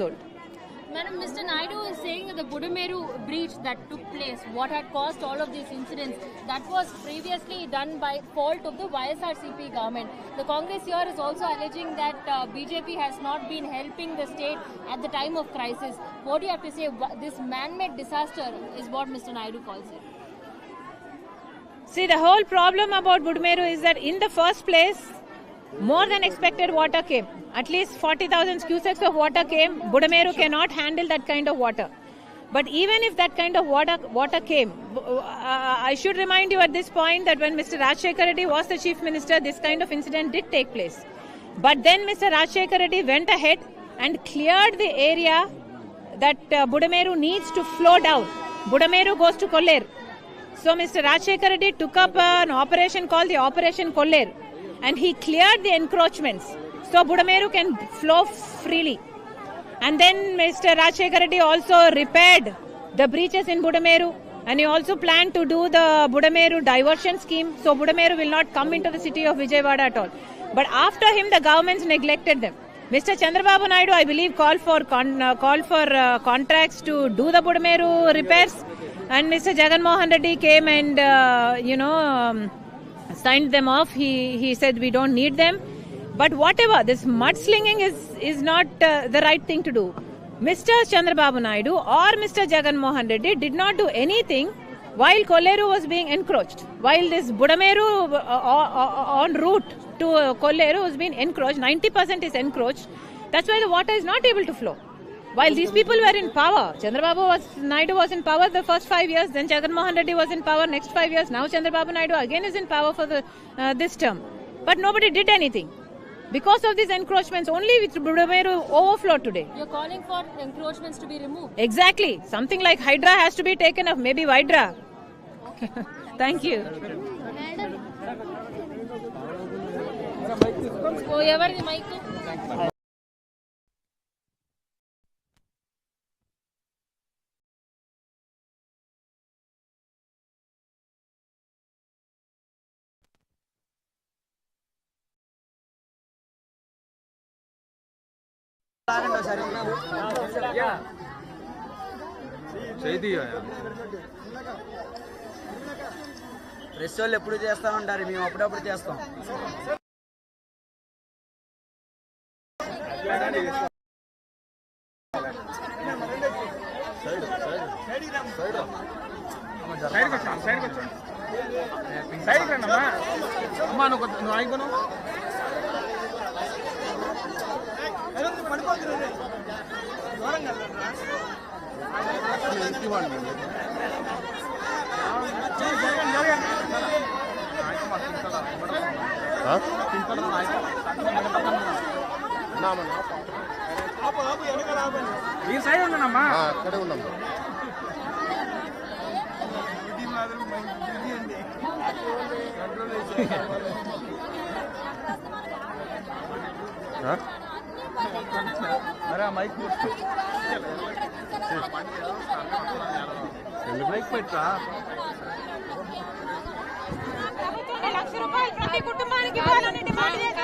old. Madam, Mr. Naidu is saying that the Budameru breach that took place, what had caused all of these incidents, that was previously done by fault of the YSRCP government. The Congress here is also alleging that BJP has not been helping the state at the time of crisis. What do you have to say? This man-made disaster is what Mr. Naidu calls it. See, the whole problem about Budameru is that in the first place, more than expected water came. At least 40,000 cusecs of water came. Budameru cannot handle that kind of water. But even if that kind of water came, I should remind you at this point that when Mr. Rajshekhar Reddy was the Chief Minister, this kind of incident did take place. But then Mr. Rajshekhar Reddy went ahead and cleared the area that Budameru needs to flow down. Budameru goes to Kolleru. So Mr. Rajshekhar Reddy took up an operation called the Operation Kolleru, and he cleared the encroachments so Budameru can flow freely. And then Mr. Rajshekhar Reddy also repaired the breaches in Budameru, and he also planned to do the Budameru diversion scheme, so Budameru will not come into the city of Vijayawada at all. But after him, the governments neglected them. Mr. Chandrababu Naidu, I believe, called for contracts to do the Budameru repairs, and Mr. Jagan Mohan Reddy came and signed them off. He said we don't need them. But whatever, this mudslinging is not the right thing to do. Mr. Chandrababu Naidu or Mr. Jagan Mohan Reddy did not do anything while Kolleru was being encroached. While this Budameru en route to Kolleru was being encroached, 90% is encroached. That's why the water is not able to flow. While these people were in power, Naidu was in power the first 5 years, then Jagan Mohan Reddy was in power next 5 years, now Chandrababu Naidu again is in power for this term. But nobody did anything. Because of these encroachments, only with Budameru overflowed today. You're calling for encroachments to be removed? Exactly. Something like Hydra has to be taken off, maybe Vidra. Okay. Thank you. Oh, every mic. Press వాళ్ళు ఎప్పుడు చేస్తా ఉంటారు, మేము అప్పుడప్పుడు చేస్తాం. ఈ side ఉన్నానమ్మా, అక్కడే ఉన్నాం. మైక్ మైక్ పెట్టా. ₹1,00,000 ప్రతి కుటుంబానికి ఇవ్వాలని డిమాండ్ చేస్తాం.